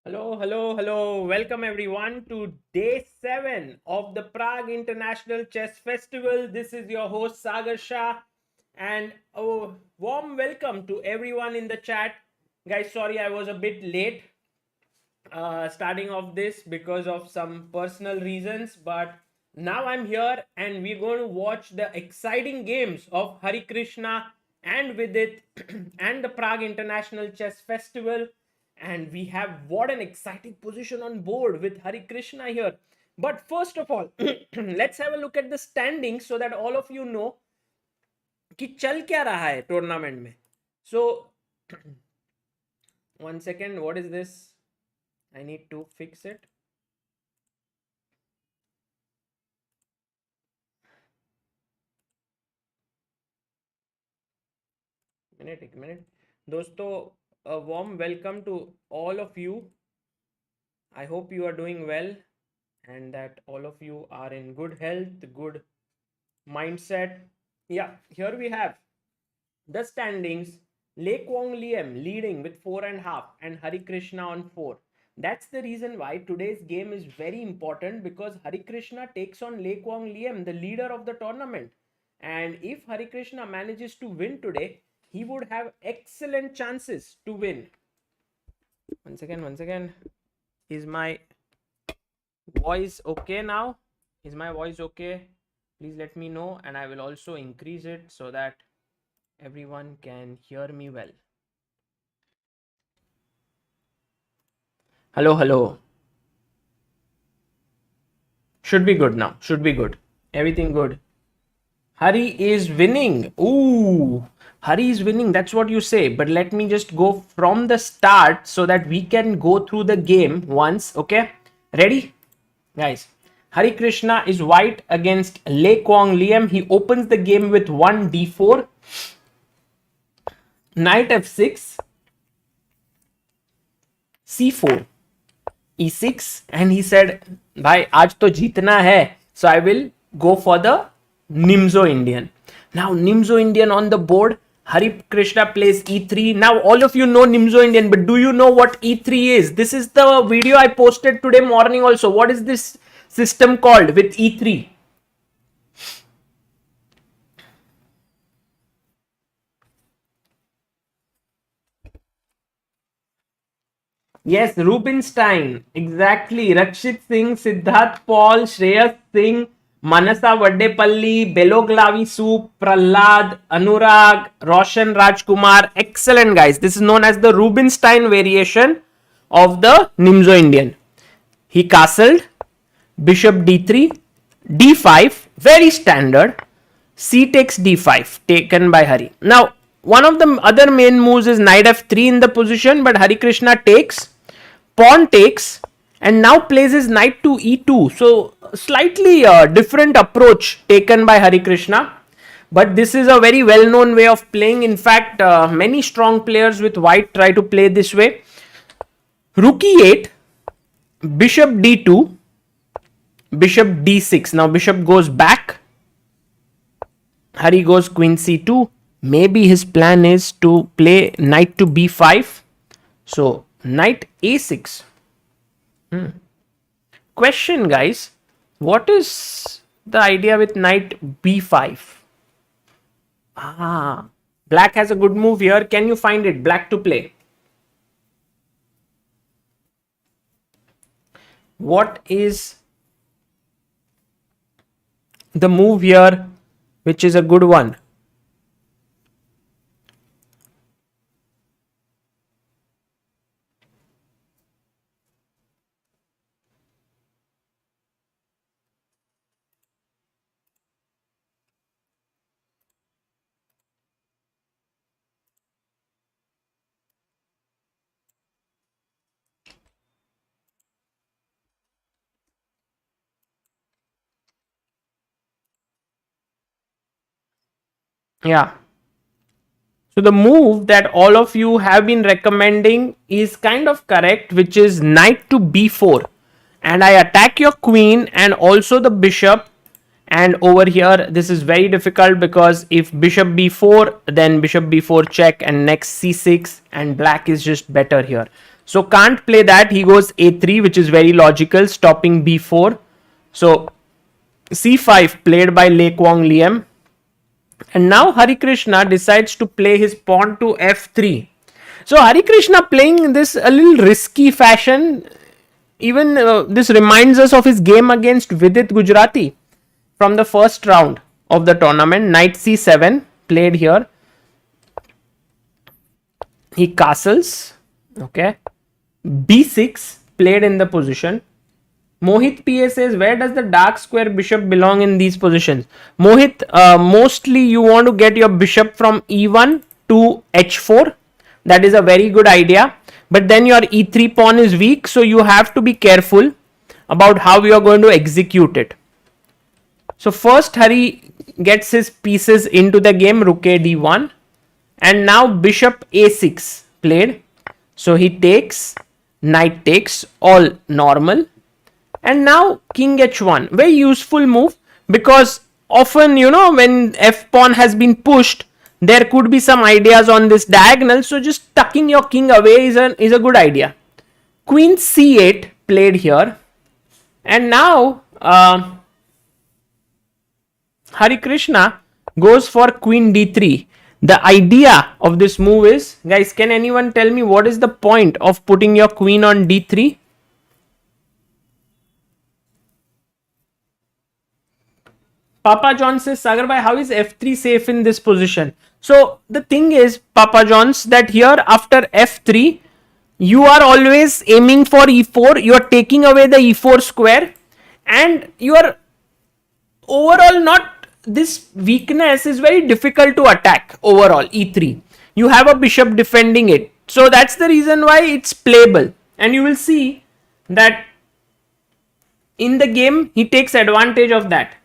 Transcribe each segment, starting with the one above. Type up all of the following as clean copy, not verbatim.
Hello, hello, hello. Welcome everyone to day 7 of the Prague International Chess Festival. This is your host Sagar Shah and a warm welcome to everyone in the chat. Guys, sorry I was a bit late starting off this because of some personal reasons, but now I'm here and we're going to watch the exciting games of Harikrishna and Vidit and the Prague International Chess Festival. And we have what an exciting position on board with Harikrishna here. But first of all, let's have a look at the standings so that all of you know कि चल क्या रहा है tournament में. So one second, what is this? I need to fix it. एक minute. दोस्तों, a warm welcome to all of you. I hope you are doing well and that all of you are in good health, good mindset. Yeah, here we have the standings. Quang Liem leading with 4.5 and Harikrishna on 4. That's the reason why today's game is very important, because Harikrishna takes on Quang Liem, the leader of the tournament. And if Harikrishna manages to win today, he would have excellent chances to win. One second. Is my voice okay now? Is my voice okay? Please let me know and I will also increase it so that everyone can hear me well. Hello. Should be good now. Should be good. Everything good. Hari is winning. Ooh, Hari is winning. That's what you say. But let me just go from the start so that we can go through the game once. Okay. Ready? Guys. Harikrishna is white against Quang Liem. He opens the game with 1 d4. Knight f6. c4. e6. And he said, bhai, aaj to jeetna hai. So I will go for the Nimzo Indian. Now Nimzo Indian on the board. Harikrishna plays e3. Now all of you know Nimzo Indian, but do you know what e3 is? This is the video I posted today morning also. What is this system called with e3? Yes, Rubinstein. Exactly. Rakshit Singh, Siddharth Paul, Shreyas Singh, Manasa Vaddepalli, Beloglavi Soup, Prahlad, Anurag, Roshan Rajkumar. Excellent, guys. This is known as the Rubinstein variation of the Nimzo Indian. He castled, bishop d3, d5, very standard. C takes d5, taken by Hari. Now, one of the other main moves is knight f3 in the position, but Harikrishna takes, pawn takes, and now plays his knight to e2. So slightly different approach taken by Harikrishna, but this is a very well known way of playing. In fact, many strong players with white try to play this way. Rook e8, bishop d2, bishop d6. Now bishop goes back. Hari goes queen c2. Maybe his plan is to play knight to b5. So knight a6. Question, guys. What is the idea with knight b5? Black has a good move here. Can you find it? Black to play. What is the move here which is a good one? Yeah. So the move that all of you have been recommending is kind of correct, which is knight to b4. And I attack your queen and also the bishop. And over here, this is very difficult because if bishop b4, then bishop b4 check and next c6, and black is just better here. So can't play that. He goes a3, which is very logical, stopping b4. So c5 played by Quang Liem. And now Harikrishna decides to play his pawn to f3. So Harikrishna playing this a little risky fashion. Even this reminds us of his game against Vidit Gujrathi from the first round of the tournament. Knight c7 played here. He castles. Okay. b6 played in the position. Mohit PA says, where does the dark square bishop belong in these positions? Mohit, mostly you want to get your bishop from e1 to h4. That is a very good idea. But then your e3 pawn is weak, so you have to be careful about how you are going to execute it. So first Hari gets his pieces into the game, rook a d1. And now bishop a6 played. So he takes, knight takes, all normal. And now king h1, very useful move, because often, when f pawn has been pushed, there could be some ideas on this diagonal. So just tucking your king away is a good idea. Queen c8 played here. And now Harikrishna goes for queen d3. The idea of this move is, guys, can anyone tell me what is the point of putting your queen on d3? Papa John says, Sagar bhai, how is f3 safe in this position? So the thing is, Papa John's, that here after f3, you are always aiming for e4. You are taking away the e4 square, and you are overall not, this weakness is very difficult to attack overall, e3. You have a bishop defending it. So that's the reason why it's playable. And you will see that in the game, he takes advantage of that.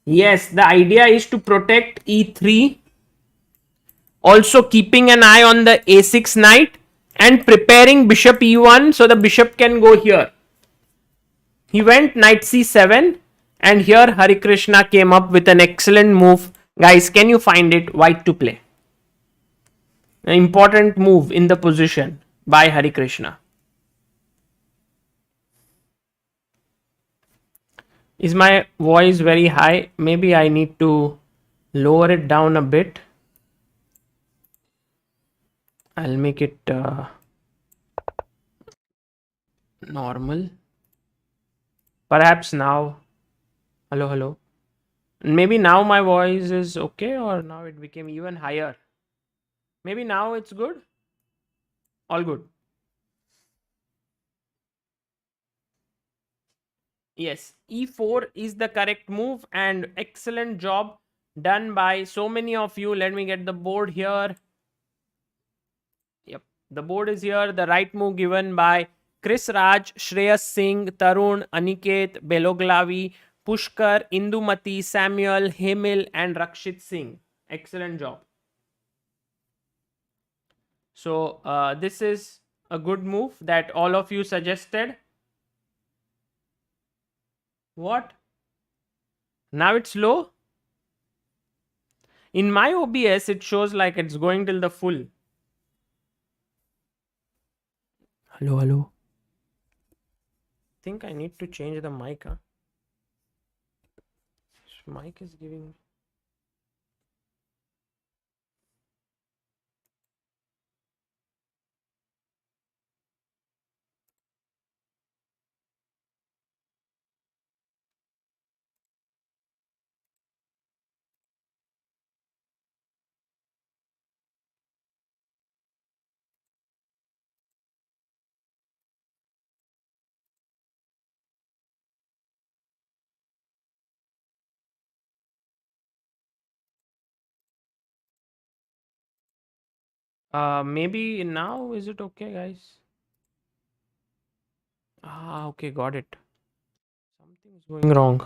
Yes, the idea is to protect e3, also keeping an eye on the a6 knight and preparing bishop e1 so the bishop can go here. He went knight c7, and here Harikrishna came up with an excellent move. Guys, can you find it? White to play. An important move in the position by Harikrishna. Is my voice very high? Maybe I need to lower it down a bit. I'll make it normal. Perhaps now. Hello. Maybe now my voice is okay, or now it became even higher. Maybe now it's good. All good. Yes, e4 is the correct move, and excellent job done by so many of you. Let me get the board here. Yep, the board is here. The right move given by Chris Raj, Shreyas Singh, Tarun, Aniket, Beloglavi, Pushkar, Indumati, Samuel, Hemil, and Rakshit Singh. Excellent job. So this is a good move that all of you suggested. What? Now it's low? In my OBS, it shows like it's going till the full. Hello. I think I need to change the mic. Huh? This mic is giving... maybe now is it okay, guys? Okay, got it. Something is going wrong.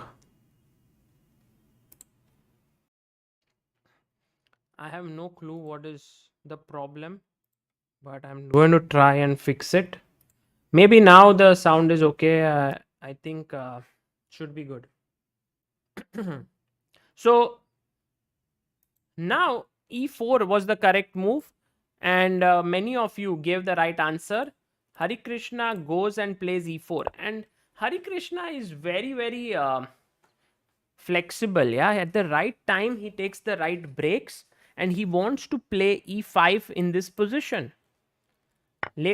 I have no clue what is the problem, but I'm going to try and fix it. Maybe now the sound is okay. I think should be good. So now e4 was the correct move, and many of you gave the right answer. Harikrishna goes and plays e4, and Harikrishna is very flexible. Yeah, at the right time he takes the right breaks, and he wants to play e5 in this position.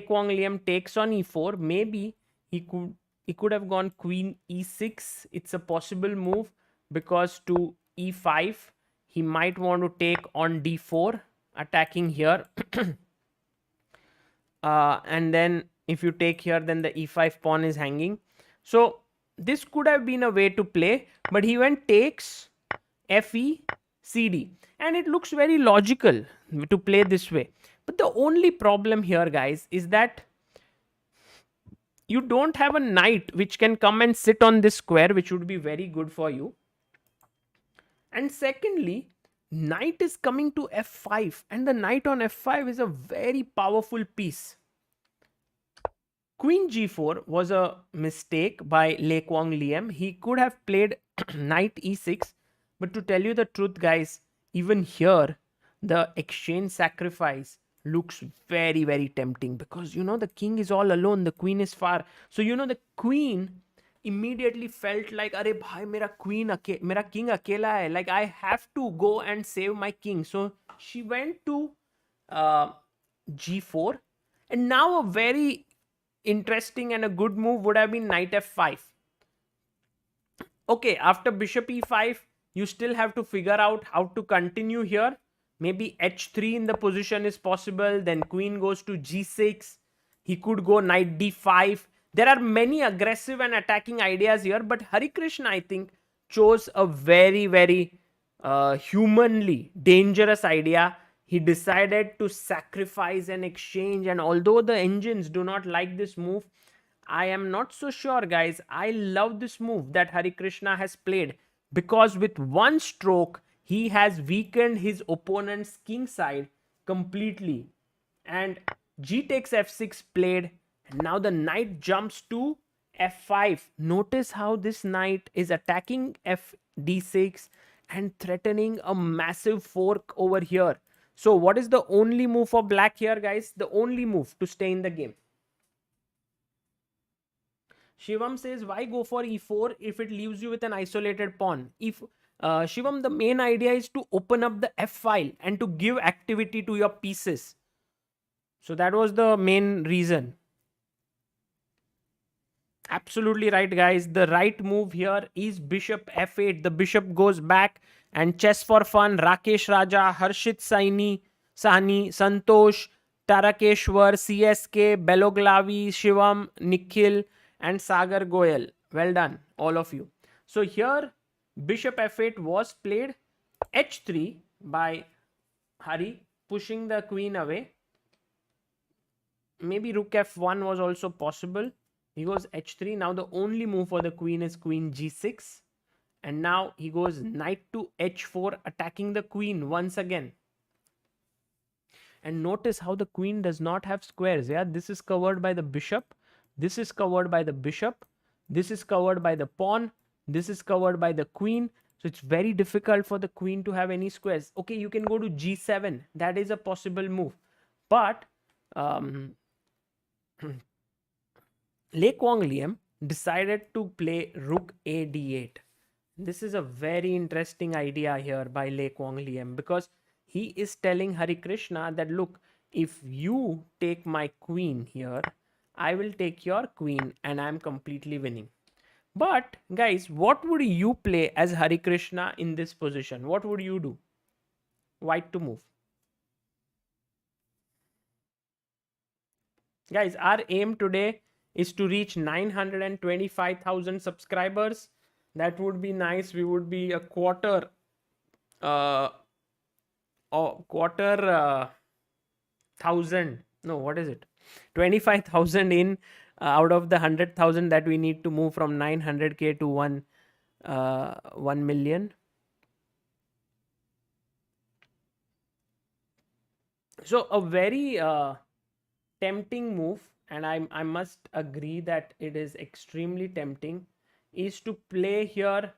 Quang Liem takes on e4. Maybe he could have gone queen e6. It's a possible move, because to e5 he might want to take on d4, attacking here. And then if you take here, then the e5 pawn is hanging. So this could have been a way to play, but he went takes fe cd, and it looks very logical to play this way. But the only problem here, guys, is that you don't have a knight which can come and sit on this square, which would be very good for you. And secondly, knight is coming to f5, and the knight on f5 is a very powerful piece. Queen g4 was a mistake by Quang Liem. He could have played knight e6, but to tell you the truth, guys, even here the exchange sacrifice looks very tempting, because the king is all alone, the queen is far. So the queen immediately felt like, "Arey bhai, mera king akela hai. Like, I have to go and save my king." So she went to g4, and now a very interesting and a good move would have been knight f5. Okay, after bishop e5, you still have to figure out how to continue here. Maybe h3 in the position is possible. Then queen goes to g6. He could go knight d5. There are many aggressive and attacking ideas here, but Harikrishna, I think, chose a very humanly dangerous idea. He decided to sacrifice an exchange, and although the engines do not like this move, I am not so sure, guys. I love this move that Harikrishna has played, because with one stroke he has weakened his opponent's king side completely. And g takes f6 played, and now the knight jumps to f5. Notice how this knight is attacking f d6 and threatening a massive fork over here. So what is the only move for black here, guys? The only move to stay in the game. Shivam says, why go for e4 if it leaves you with an isolated pawn? If Shivam, the main idea is to open up the f file and to give activity to your pieces. So that was the main reason. Absolutely right, guys. The right move here is bishop f8. The bishop goes back, and chess for fun. Rakesh Raja, Harshit Sahni, Santosh, Tarakeshwar, CSK, Beloglavi, Shivam, Nikhil, and Sagar Goyal. Well done, all of you. So here, bishop f8 was played. h3 by Hari, pushing the queen away. Maybe rook f1 was also possible. He goes h3. Now the only move for the queen is queen g6. And now he goes knight to h4, attacking the queen once again. And notice how the queen does not have squares. Yeah, this is covered by the bishop. This is covered by the bishop. This is covered by the pawn. This is covered by the queen. So it's very difficult for the queen to have any squares. Okay, you can go to g7. That is a possible move. But Quang Liem decided to play rook a d8. This is a very interesting idea here by Quang Liem, because he is telling Harikrishna that, look, if you take my queen here, I will take your queen and I'm completely winning. But guys, what would you play as Harikrishna in this position? What would you do? White to move. Guys, our aim today is to reach 925,000 subscribers. That would be nice. We would be a quarter thousand. No, what is it? 25,000 in out of the 100,000 that we need to move from 900k to 1 million. So a very tempting move, and I must agree that it is extremely tempting, is to play here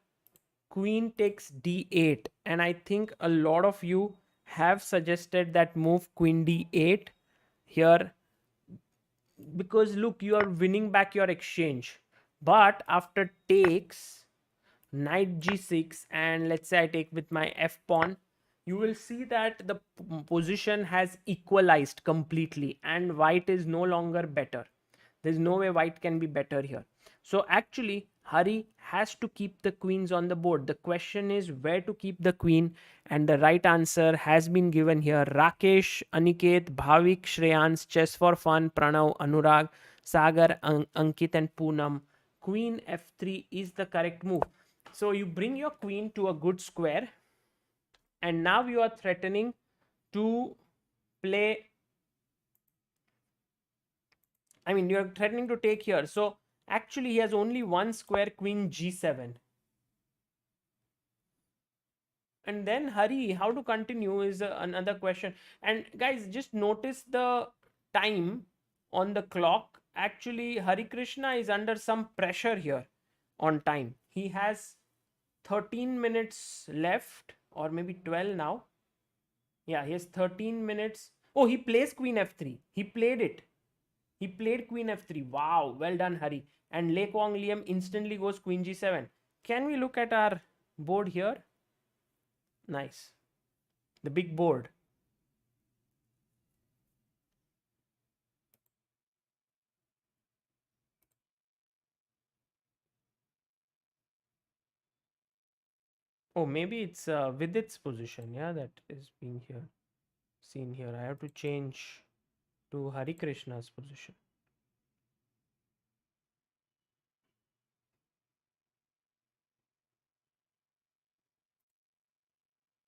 queen takes d8. And I think a lot of you have suggested that move queen d8 here, because look, you are winning back your exchange. But after takes, knight g6, and let's say I take with my f pawn, you will see that the position has equalized completely and white is no longer better. There's no way white can be better here. So actually Hari has to keep the queens on the board. The question is where to keep the queen, and the right answer has been given here. Rakesh, Aniket, Bhavik, Shreyans, Chess for Fun, Pranav, Anurag, Sagar, Ankit and Poonam, queen f3 is the correct move. So you bring your queen to a good square, and now you are threatening to play. I mean, you're threatening to take here. So actually, he has only one square, queen g7. And then Hari, how to continue is another question. And guys, just notice the time on the clock. Actually, Hari Krishna is under some pressure here on time. He has 13 minutes left, or maybe 12 now. Yeah, he has 13 minutes. Oh, he plays queen f3. He played it. He played queen f3. Wow, well done, Hari. And Le Quang Liem instantly goes queen g7. Can we look at our board here? Nice. The big board. Oh, maybe it's Vidit's position. Yeah, that is being here seen here. I have to change to Hari Krishna's position.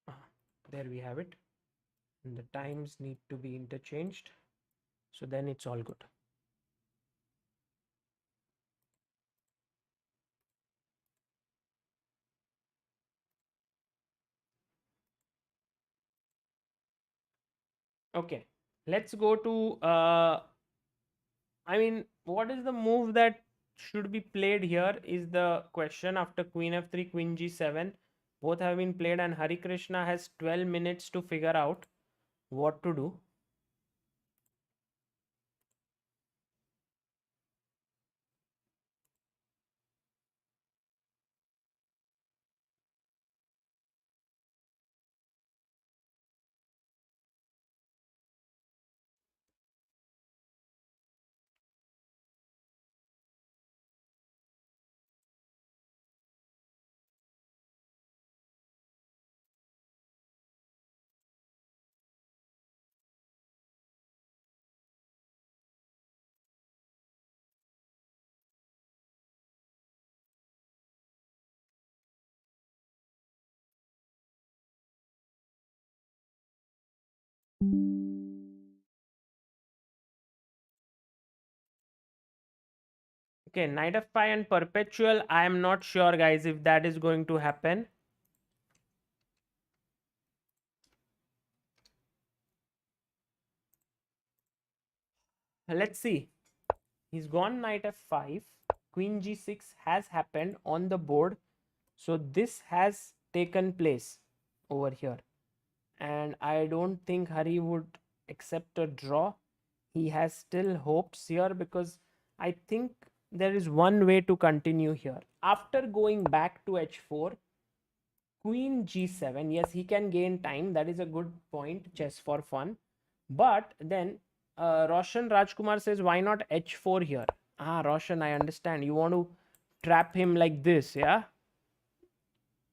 Ah, there we have it. And the times need to be interchanged. So then it's all good. Okay, let's go to I mean, what is the move that should be played here is the question. After queen f3, queen g7, both have been played, and Hari Krishna has 12 minutes to figure out what to do. Okay, knight f5 and perpetual. I am not sure, guys, if that is going to happen. Let's see. He's gone knight f5. Queen g6 has happened on the board. So this has taken place over here. And I don't think Hari would accept a draw. He has still hopes here, because I think there is one way to continue here. After going back to h4, queen g7, yes, he can gain time. That is a good point, chess for fun. But then Roshan Rajkumar says, why not h4 here? Ah, Roshan, I understand. You want to trap him like this, yeah?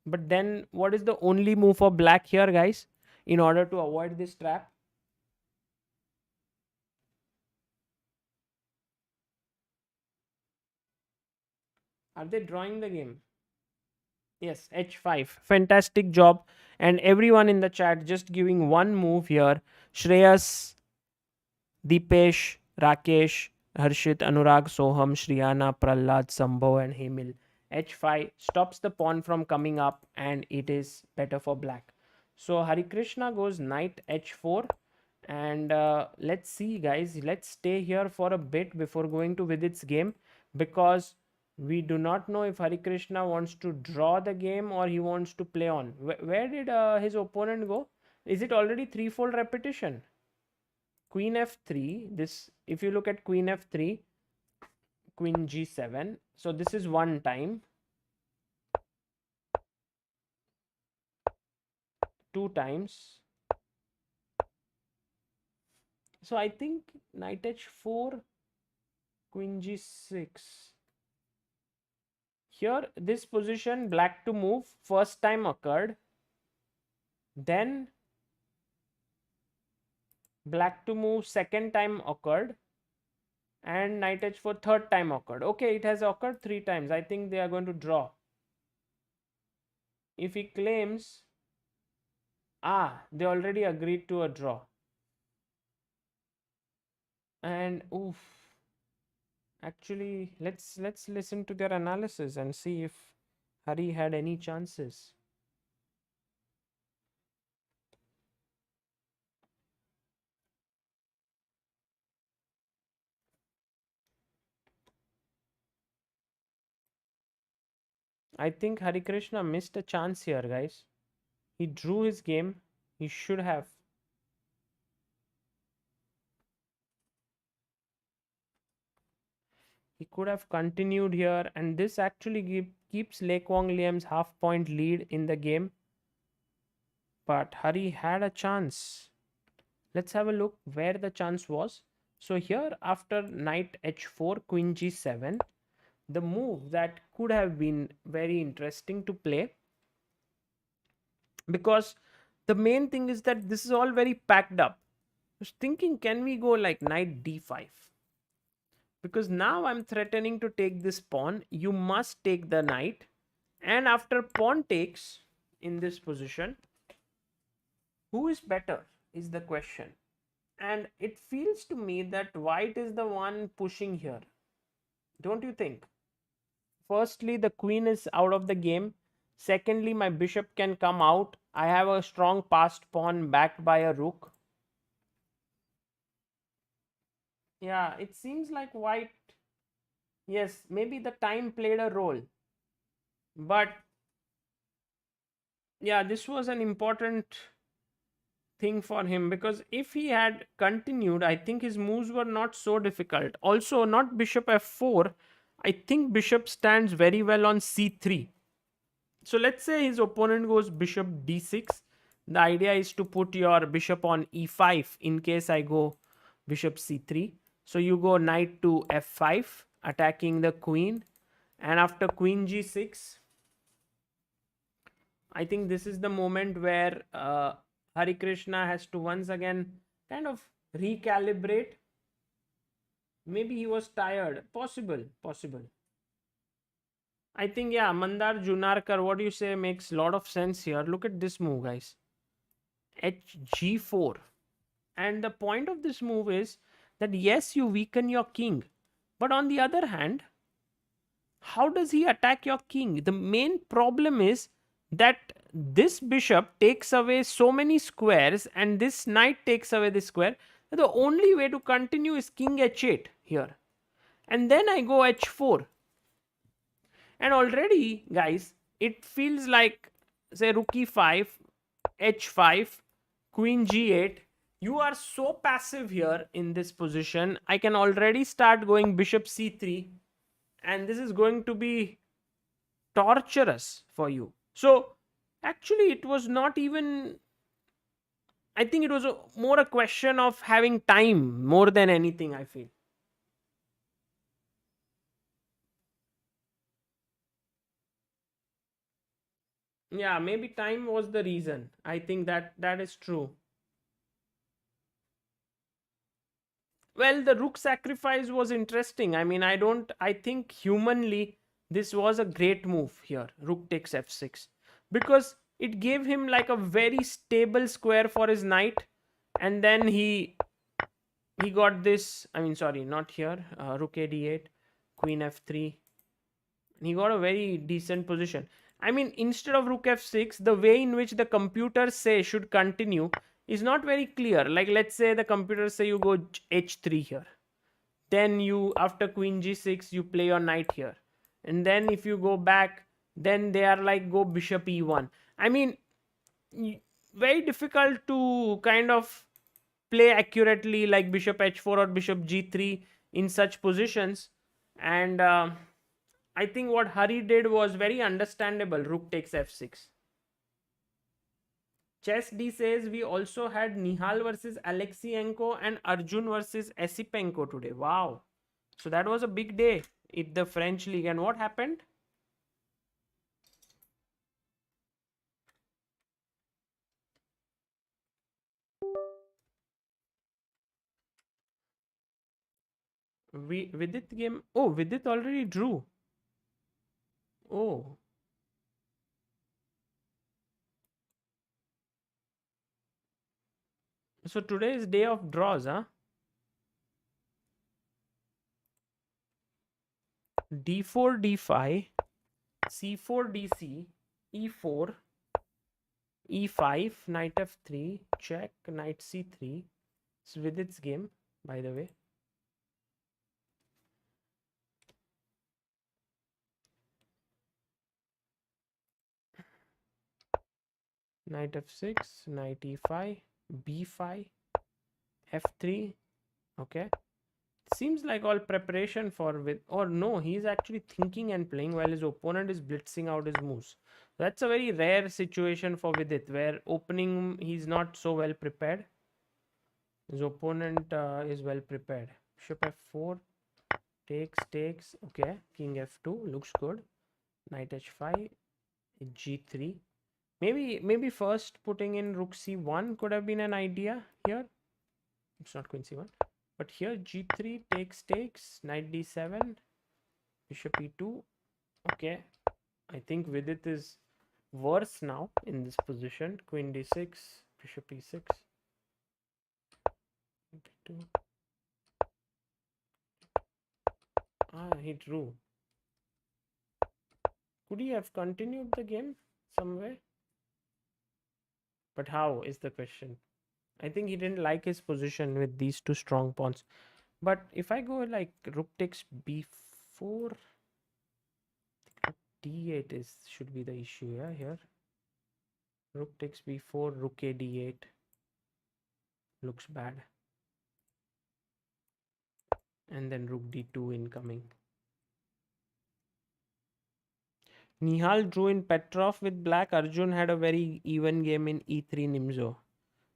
But then what is the only move for black here, guys, in order to avoid this trap? Are they drawing the game? Yes, h5. Fantastic job. And everyone in the chat just giving one move here. Shreyas, Deepesh, Rakesh, Harshit, Anurag, Soham, Shriyana, Prahlad, Sambhav, and Hemil. h5 stops the pawn from coming up, and it is better for black. So Hari Krishna goes knight h4. And let's see, guys. Let's stay here for a bit before going to Vidit's game, because we do not know if Hari Krishna wants to draw the game or he wants to play on. Where did his opponent go? Is it already threefold repetition? Queen f3. This, if you look at queen f3, queen g7. So this is one time, two times. So I think knight h4, queen g6. Here, this position, black to move, first time occurred. Then black to move, second time occurred. And knight h4, third time occurred. Okay, it has occurred three times. I think they are going to draw. If he claims, they already agreed to a draw. And oof. Actually, let's listen to their analysis and see if Hari had any chances. I think Harikrishna missed a chance here, guys. He drew his game. He should have. He could have continued here, and this actually keeps Quang Liem's half-point lead in the game. But Hari had a chance. Let's have a look where the chance was. So here, after knight h4, queen g7, the move that could have been very interesting to play, because the main thing is that this is all very packed up. I was thinking, can we go like knight d5? Because now I'm threatening to take this pawn. You must take the knight. And after pawn takes in this position, who is better is the question. And it feels to me that white is the one pushing here. Don't you think? Firstly, the queen is out of the game. Secondly, my bishop can come out. I have a strong passed pawn backed by a rook. Yeah, it seems like white. Yes, maybe the time played a role. But yeah, this was an important thing for him, because if he had continued, I think his moves were not so difficult. Also, not bishop f4. I think bishop stands very well on c3. So let's say his opponent goes bishop d6. The idea is to put your bishop on e5 in case I go bishop c3. So you go knight to f5, attacking the queen. And after queen g6, I think this is the moment where Harikrishna has to once again kind of recalibrate. Maybe he was tired. Possible. I think, yeah, Mandar Junarkar, what do you say, makes a lot of sense here. Look at this move, guys. Hg4. And the point of this move is that, yes, you weaken your king. But on the other hand, how does he attack your king? The main problem is that this bishop takes away so many squares and this knight takes away this square. The only way to continue is king h8 here. And then I go h4. And already, guys, it feels like, say, rook e5, h5, queen g8. You are so passive here in this position. I can already start going bishop c3. And this is going to be torturous for you. So, actually, it was not even. I think it was more a question of having time more than anything, I feel. Yeah, maybe time was the reason. I think that is true. Well, the rook sacrifice was interesting. I mean, I think humanly this was a great move here. Rook takes f6, because it gave him like a very stable square for his knight. And then he got this, I mean, sorry, not here, rook a d8, queen f3. He got a very decent position. I mean, instead of rook f6, the way in which the computers say should continue is not very clear. Like, let's say the computers say you go h3 here. Then you, after queen g6, you play your knight here. And then if you go back, then they are like go bishop e1. I mean, very difficult to kind of play accurately like bishop h4 or bishop g3 in such positions. And I think what Hari did was very understandable. Rook takes f6. Chess D says we also had Nihal versus Alexienko and Arjun versus Esipenko today. Wow. So that was a big day in the French league. And what happened? Vidit game. Oh, Vidit already drew. Oh. So today is day of draws, huh? D4, D5, C4, DC, E4, E5, knight F3, check, knight C3. It's Vidit's game, by the way. Knight F6, knight E5, B5, F3. Okay. Seems like all preparation for with, or no, he's actually thinking and playing while his opponent is blitzing out his moves. That's a very rare situation for Vidit, where opening he's not so well prepared. His opponent is well prepared. Bishop F4, takes. Okay, King F2 looks good. Knight H5, G3. Maybe first putting in Rook C1 could have been an idea here. It's not Queen C1. But here G3 takes, Knight D7, Bishop E2. Okay, I think Vidit is worse now in this position. Queen D6, Bishop E6, D2. He drew. Could he have continued the game some way? But how is the question? I think he didn't like his position with these two strong pawns. But if I go like Rook takes B4, D8 should be the issue, yeah, here. Rook takes B4, Rook A D8 looks bad. And then Rook D2 incoming. Nihal drew in Petrov with black. Arjun had a very even game in E3 Nimzo.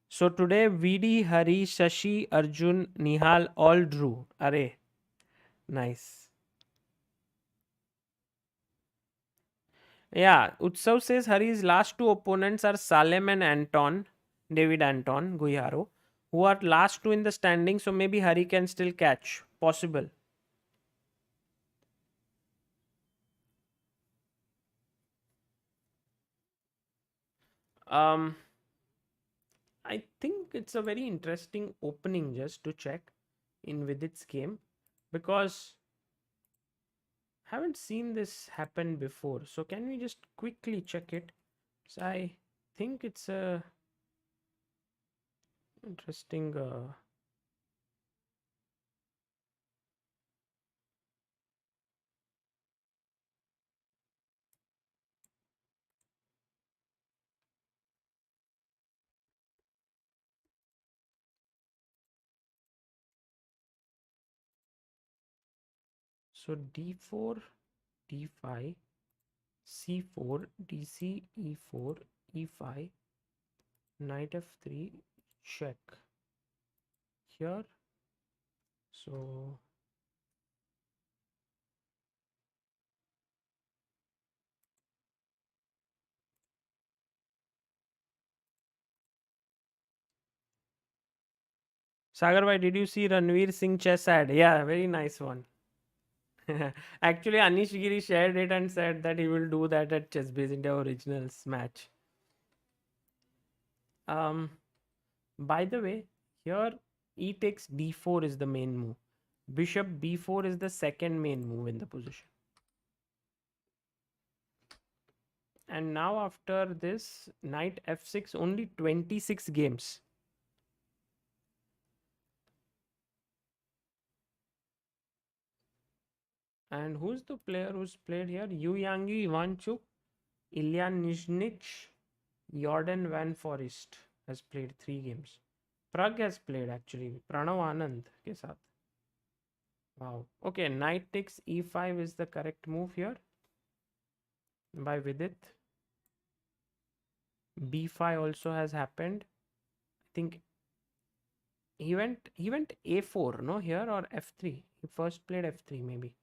So today VD, Hari, Shashi, Arjun, Nihal all drew. Array. Nice. Yeah, Utsav says Hari's last two opponents are Salem and Anton, David Anton, Guijarro, who are last two in the standing. So maybe Hari can still catch. Possible. Um, I think it's a very interesting opening just to check in Vidit's game, because haven't seen this happen before. So can we just quickly check it? So I think it's a interesting. So D4, D5, C4, DC, E4, E5, Knight F3, check here. So Sagar bhai, did you see Ranveer Singh chess ad? Yeah, very nice one. Actually, Anish Giri shared it and said that he will do that at ChessBase India Originals match. By the way, here E takes D4 is the main move. Bishop B4 is the second main move in the position. And now after this, Knight F6, only 26 games. And who's the player who's played here? Yu Yangi, Ivanchuk, Ilya Nizhnich, Jordan Van Forest has played 3 games. Prague has played actually. Pranav Anand के साथ. Wow. Okay, knight takes e5 is the correct move here by Vidit. b5 also has happened. I think he went a4, no, here, or f3. He first played f3 maybe.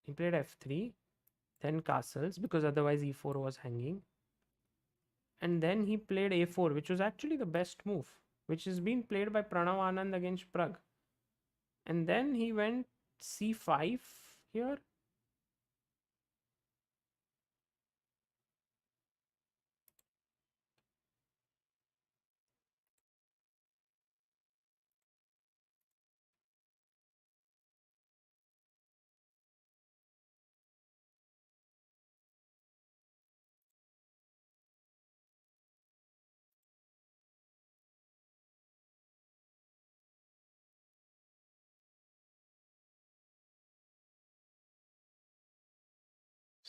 He played f3, then castles because otherwise e4 was hanging. And then he played a4, which was actually the best move, which is being played by Pranav Anand against Prague. And then he went c5 here.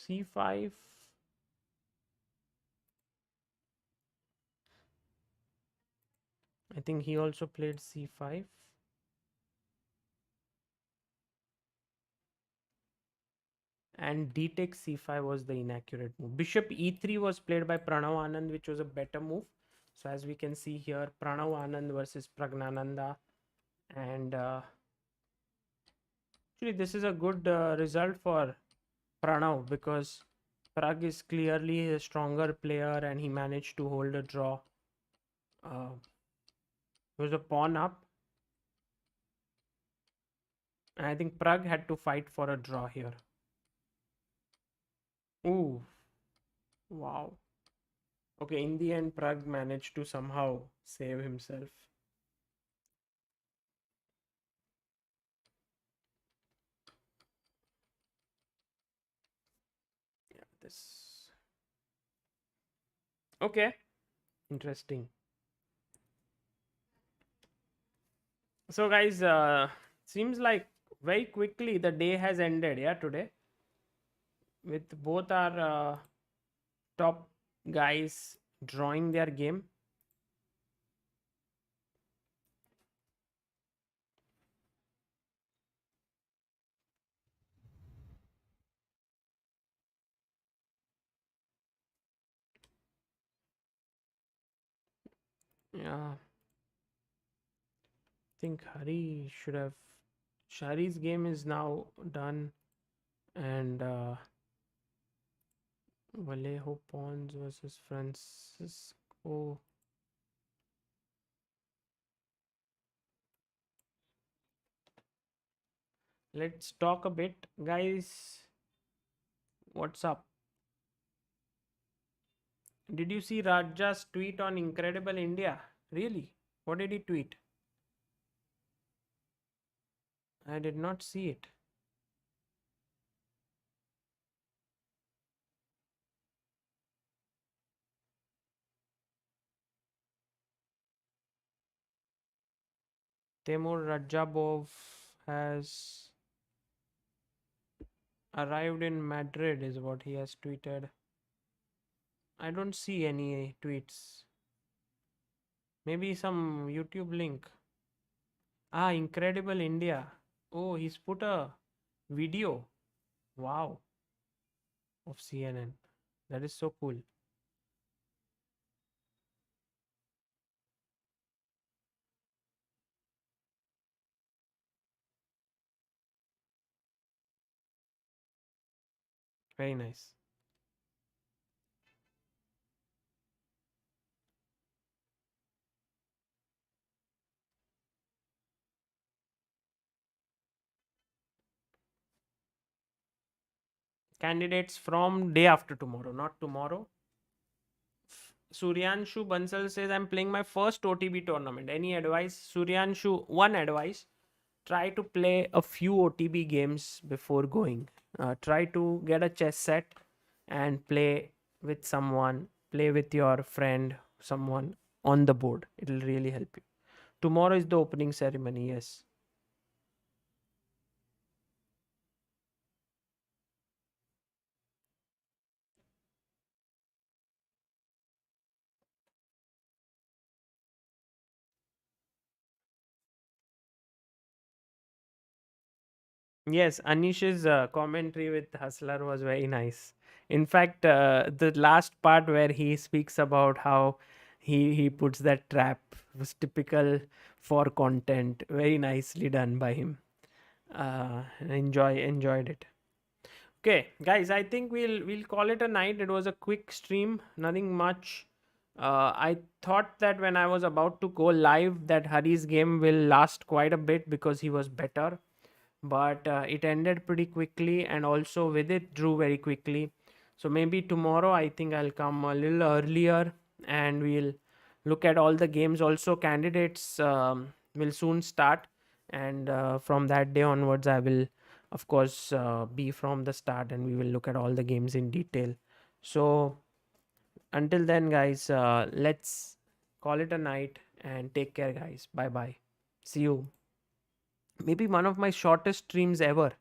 c5. I think he also played c5. And d takes c5 was the inaccurate move. Bishop e3 was played by Pranav Anand, which was a better move. So as we can see here, Pranav Anand versus Pragnananda. And actually this is a good result for Pranav because Prague is clearly a stronger player and he managed to hold a draw. It was a pawn up. And I think Prague had to fight for a draw here. Ooh, wow. Okay, in the end, Prague managed to somehow save himself. Yeah, this. Okay, interesting. So, guys, seems like very quickly the day has ended. Yeah, today with both our top guys drawing their game. Yeah, I think Hari should have. Shari's game is now done, and Vallejo Pons versus Fransisco. Let's talk a bit, guys. What's up? Did you see Raja's tweet on Incredible India? Really? What did he tweet? I did not see it. Temur Rajabov has arrived in Madrid, is what he has tweeted. I don't see any tweets. Maybe some YouTube link. Ah, Incredible India. Oh, he's put a video. Wow. Of CNN. That is so cool. Very nice. Candidates from day after tomorrow, not tomorrow. Suryanshu Bansal says, I'm playing my first OTB tournament. Any advice? Suryanshu, one advice. Try to play a few OTB games before going. Try to get a chess set and play with someone. Play with your friend, someone on the board. It'll really help you. Tomorrow is the opening ceremony, yes. Yes, Anish's commentary with Hustler was very nice. In fact, the last part where he speaks about how he puts that trap was typical for content. Very nicely done by him. Enjoyed it. Okay, guys, I think we'll call it a night. It was a quick stream, nothing much. I thought that when I was about to go live, that Hari's game will last quite a bit because he was better, but it ended pretty quickly, and also with it drew very quickly. So maybe tomorrow I think I'll come a little earlier and we'll look at all the games. Also, candidates will soon start, and from that day onwards, I will, of course, be from the start, and we will look at all the games in detail. So until then, guys, let's call it a night and take care, guys. Bye bye. See you. Maybe one of my shortest streams ever.